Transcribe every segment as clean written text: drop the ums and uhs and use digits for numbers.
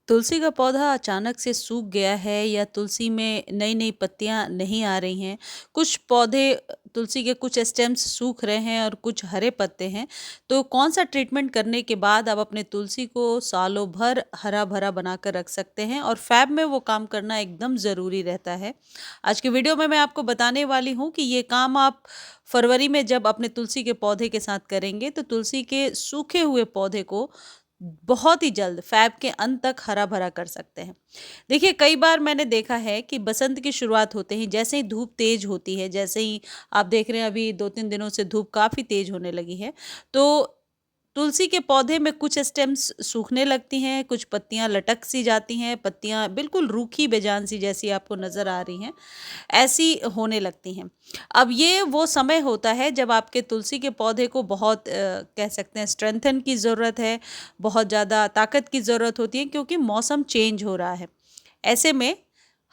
तुलसी का पौधा अचानक से सूख गया है या तुलसी में नई नई पत्तियां नहीं आ रही हैं। कुछ पौधे तुलसी के कुछ स्टेम्स सूख रहे हैं और कुछ हरे पत्ते हैं। तो कौन सा ट्रीटमेंट करने के बाद आप अपने तुलसी को सालों भर हरा भरा बनाकर रख सकते हैं और फैब में वो काम करना एकदम ज़रूरी रहता है। आज की वीडियो में मैं आपको बताने वाली हूँ कि ये काम आप फरवरी में जब अपने तुलसी के पौधे के साथ करेंगे तो तुलसी के सूखे हुए पौधे को बहुत ही जल्द फ़ैब के अंत तक हरा-भरा कर सकते हैं। देखिए, कई बार मैंने देखा है कि बसंत की शुरुआत होते ही जैसे ही धूप तेज़ होती है, जैसे ही आप देख रहे हैं अभी 2-3 दिनों से धूप काफ़ी तेज़ होने लगी है, तो तुलसी के पौधे में कुछ स्टेम्स सूखने लगती हैं, कुछ पत्तियाँ लटक सी जाती हैं, पत्तियाँ बिल्कुल रूखी बेजान सी जैसी आपको नज़र आ रही हैं, ऐसी होने लगती हैं। अब ये वो समय होता है जब आपके तुलसी के पौधे को बहुत कह सकते हैं स्ट्रेंथन की ज़रूरत है, बहुत ज़्यादा ताकत की ज़रूरत होती है क्योंकि मौसम चेंज हो रहा है। ऐसे में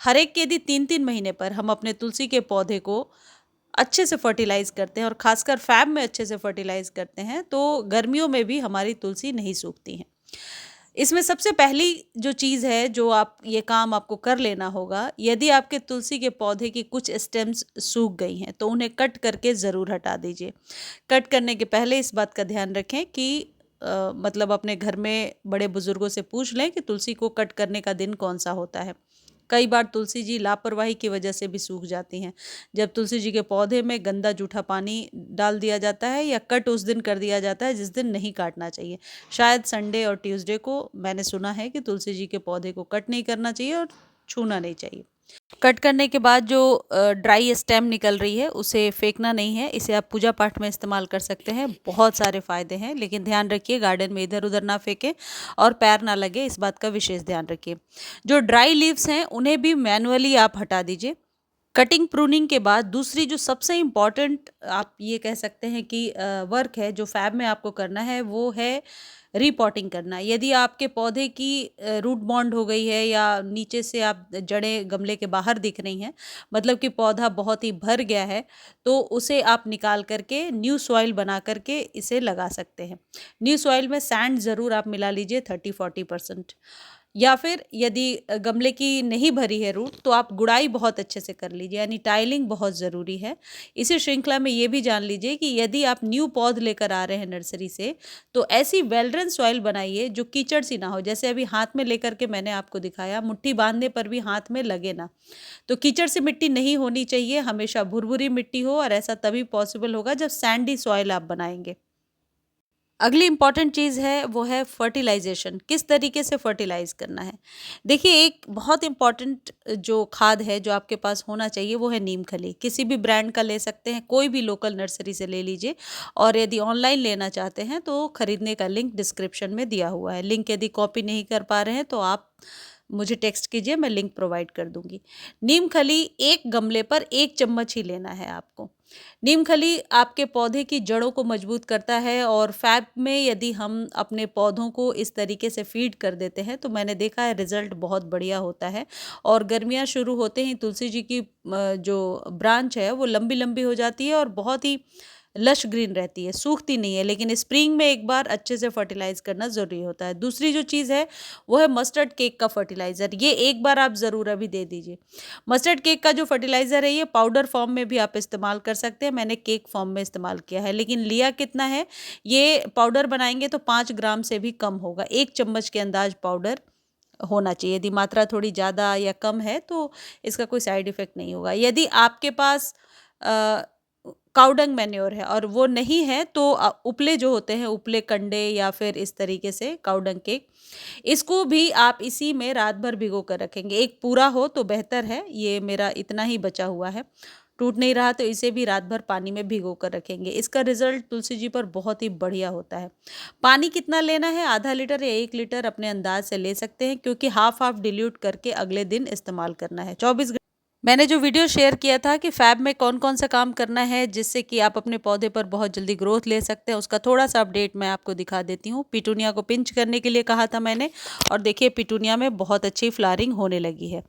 हर एक के यदि 3-3 महीने पर हम अपने तुलसी के पौधे को अच्छे से फर्टिलाइज़ करते हैं और ख़ासकर फ़ैब में अच्छे से फर्टिलाइज़ करते हैं, तो गर्मियों में भी हमारी तुलसी नहीं सूखती हैं। इसमें सबसे पहली जो चीज़ है, जो आप ये काम आपको कर लेना होगा, यदि आपके तुलसी के पौधे की कुछ स्टेम्स सूख गई हैं, तो उन्हें कट करके ज़रूर हटा दीजिए। कट करने के पहले इस बात का ध्यान रखें कि मतलब अपने घर में बड़े बुज़ुर्गों से पूछ लें कि तुलसी को कट करने का दिन कौन-सा होता है। कई बार तुलसी जी लापरवाही की वजह से भी सूख जाती हैं। जब तुलसी जी के पौधे में गंदा जूठा पानी डाल दिया जाता है या कट उस दिन कर दिया जाता है जिस दिन नहीं काटना चाहिए। शायद संडे और ट्यूसडे को मैंने सुना है कि तुलसी जी के पौधे को कट नहीं करना चाहिए और छूना नहीं चाहिए। कट करने के बाद जो ड्राई स्टेम निकल रही है उसे फेंकना नहीं है, इसे आप पूजा पाठ में इस्तेमाल कर सकते हैं। बहुत सारे फ़ायदे हैं, लेकिन ध्यान रखिए गार्डन में इधर-उधर ना फेंकें और पैर ना लगे, इस बात का विशेष ध्यान रखिए। जो ड्राई लीव्स हैं उन्हें भी मैनुअली आप हटा दीजिए। कटिंग प्रूनिंग के बाद दूसरी जो सबसे इम्पॉर्टेंट आप ये कह सकते हैं कि वर्क है जो फैब में आपको करना है वो है रीपॉटिंग करना। यदि आपके पौधे की रूट बॉन्ड हो गई है या नीचे से आप जड़ें गमले के बाहर दिख रही हैं, मतलब कि पौधा बहुत ही भर गया है, तो उसे आप निकाल करके न्यू सॉइल बना करके इसे लगा सकते हैं। न्यू सॉइल में सैंड ज़रूर आप मिला लीजिए 30-40%। या फिर यदि गमले की नहीं भरी है रूट तो आप गुड़ाई बहुत अच्छे से कर लीजिए, यानी टाइलिंग बहुत ज़रूरी है। इसी श्रृंखला में ये भी जान लीजिए कि यदि आप न्यू पौध लेकर आ रहे हैं नर्सरी से, तो ऐसी वेल ड्रेन सॉइल बनाइए जो कीचड़ सी ना हो। जैसे अभी हाथ में लेकर के मैंने आपको दिखाया, मुट्ठी बांधने पर भी हाथ में लगे ना। तो कीचड़ से मिट्टी नहीं होनी चाहिए, हमेशा भुरभुरी मिट्टी हो, और ऐसा तभी पॉसिबल होगा जब सैंडी सॉइल आप बनाएंगे। अगली इम्पॉर्टेंट चीज़ है वो है फर्टिलाइज़ेशन, किस तरीके से फर्टिलाइज़ करना है। देखिए, एक बहुत इम्पॉर्टेंट जो खाद है जो आपके पास होना चाहिए वो है नीम खली। किसी भी ब्रांड का ले सकते हैं, कोई भी लोकल नर्सरी से ले लीजिए, और यदि ऑनलाइन लेना चाहते हैं तो खरीदने का लिंक डिस्क्रिप्शन में दिया हुआ है। लिंक यदि कॉपी नहीं कर पा रहे हैं तो आप मुझे टेक्स्ट कीजिए, मैं लिंक प्रोवाइड कर दूँगी। नीम खली एक गमले पर 1 चम्मच ही लेना है आपको। नीम खली आपके पौधे की जड़ों को मजबूत करता है, और फैब में यदि हम अपने पौधों को इस तरीके से फीड कर देते हैं तो मैंने देखा है रिजल्ट बहुत बढ़िया होता है। और गर्मियाँ शुरू होते ही तुलसी जी की जो ब्रांच है वो लंबी-लंबी हो जाती है और बहुत ही लश ग्रीन रहती है, सूखती नहीं है, लेकिन स्प्रिंग में एक बार अच्छे से फर्टिलाइज़ करना ज़रूरी होता है। दूसरी जो चीज़ है वो है मस्टर्ड केक का फर्टिलाइज़र, ये एक बार आप ज़रूर अभी दे दीजिए। मस्टर्ड केक का जो फर्टिलाइज़र है ये पाउडर फॉर्म में भी आप इस्तेमाल कर सकते हैं, मैंने केक फॉर्म में इस्तेमाल किया है, लेकिन लिया कितना है, ये पाउडर बनाएँगे तो 5 ग्राम से भी कम होगा, 1 चम्मच के अंदाज़ पाउडर होना चाहिए। यदि मात्रा थोड़ी ज़्यादा या कम है तो इसका कोई साइड इफ़ेक्ट नहीं होगा। यदि आपके पास अ, काउडंग मैन्योर है और वो नहीं है तो उपले जो होते हैं, उपले कंडे या फिर इस तरीके से काउडंग केक, इसको भी आप इसी में रात भर भिगो कर रखेंगे। एक पूरा हो तो बेहतर है, ये मेरा इतना ही बचा हुआ है। टूट नहीं रहा तो इसे भी रात भर पानी में भिगो कर रखेंगे। इसका रिज़ल्ट तुलसी जी पर बहुत ही बढ़िया होता है। पानी कितना लेना है, आधा लीटर या 1 लीटर अपने अंदाज़ से ले सकते हैं, क्योंकि हाफ़-हाफ़ डिल्यूट करके अगले दिन इस्तेमाल करना है। 24 घ मैंने जो वीडियो शेयर किया था कि फैब में कौन-कौन सा काम करना है जिससे कि आप अपने पौधे पर बहुत जल्दी ग्रोथ ले सकते हैं, उसका थोड़ा-सा अपडेट मैं आपको दिखा देती हूँ। पिटूनिया को पिंच करने के लिए कहा था मैंने, और देखिए पिटूनिया में बहुत अच्छी फ्लावरिंग होने लगी है।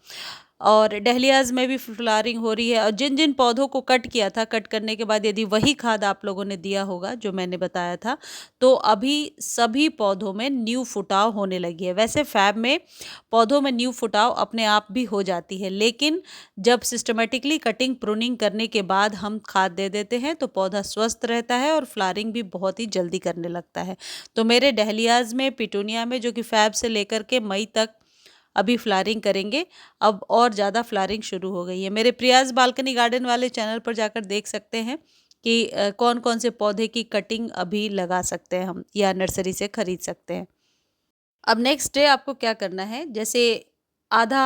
और डहलियाज़ में भी फ्लावरिंग हो रही है। और जिन जिन पौधों को कट किया था, कट करने के बाद यदि वही खाद आप लोगों ने दिया होगा जो मैंने बताया था, तो अभी सभी पौधों में न्यू फुटाव होने लगी है। वैसे फैब में पौधों में न्यू फुटाव अपने आप भी हो जाती है, लेकिन जब सिस्टमेटिकली कटिंग प्रूनिंग करने के बाद हम खाद दे देते हैं तो पौधा स्वस्थ रहता है और फ्लावरिंग भी बहुत ही जल्दी करने लगता है। तो मेरे डहलियाज़ में, पिटूनिया में, जो कि फैब से लेकर के मई तक अभी फ्लावरिंग करेंगे, अब और ज़्यादा फ्लावरिंग शुरू हो गई है। मेरे प्रियाज़ बालकनी गार्डन वाले चैनल पर जाकर देख सकते हैं कि कौन कौन से पौधे की कटिंग अभी लगा सकते हैं हम या नर्सरी से खरीद सकते हैं। अब नेक्स्ट डे आपको क्या करना है, जैसे आधा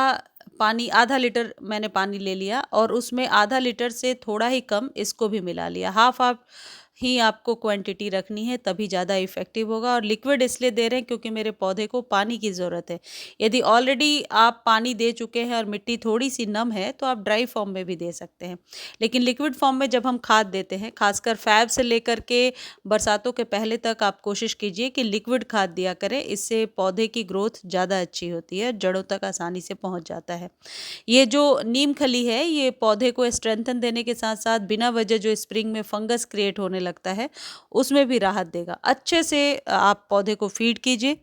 आधा लीटर मैंने पानी ले लिया और उसमें आधा लीटर से थोड़ा ही कम इसको भी मिला लिया। हाफ हाफ ही आपको क्वांटिटी रखनी है, तभी ज़्यादा इफ़ेक्टिव होगा। और लिक्विड इसलिए दे रहे हैं क्योंकि मेरे पौधे को पानी की ज़रूरत है। यदि ऑलरेडी आप पानी दे चुके हैं और मिट्टी थोड़ी सी नम है तो आप ड्राई फॉर्म में भी दे सकते हैं, लेकिन लिक्विड फॉर्म में जब हम खाद देते हैं, खासकर फैब से लेकर के बरसातों के पहले तक आप कोशिश कीजिए कि लिक्विड खाद दिया करें। इससे पौधे की ग्रोथ ज़्यादा अच्छी होती है, जड़ों तक आसानी से पहुंच जाता है। ये जो नीम खली है, ये पौधे को स्ट्रेंथन देने के साथ साथ बिना वजह जो स्प्रिंग में फंगस क्रिएट होने लगता है उसमें भी राहत देगा। अच्छे से आप पौधे को फीड कीजिए।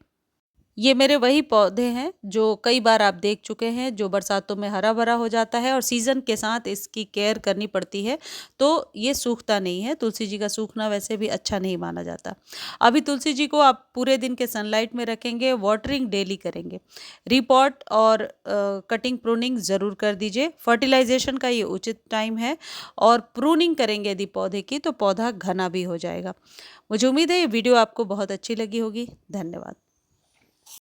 ये मेरे वही पौधे हैं जो कई बार आप देख चुके हैं, जो बरसातों में हरा भरा हो जाता है और सीज़न के साथ इसकी केयर करनी पड़ती है, तो ये सूखता नहीं है। तुलसी जी का सूखना वैसे भी अच्छा नहीं माना जाता। अभी तुलसी जी को आप पूरे दिन के सनलाइट में रखेंगे, वाटरिंग डेली करेंगे, रिपॉट और कटिंग प्रूनिंग ज़रूर कर दीजिए। फर्टिलाइजेशन का ये उचित टाइम है और प्रूनिंग करेंगे यदि पौधे की तो पौधा घना भी हो जाएगा। मुझे उम्मीद है ये वीडियो आपको बहुत अच्छी लगी होगी। धन्यवाद।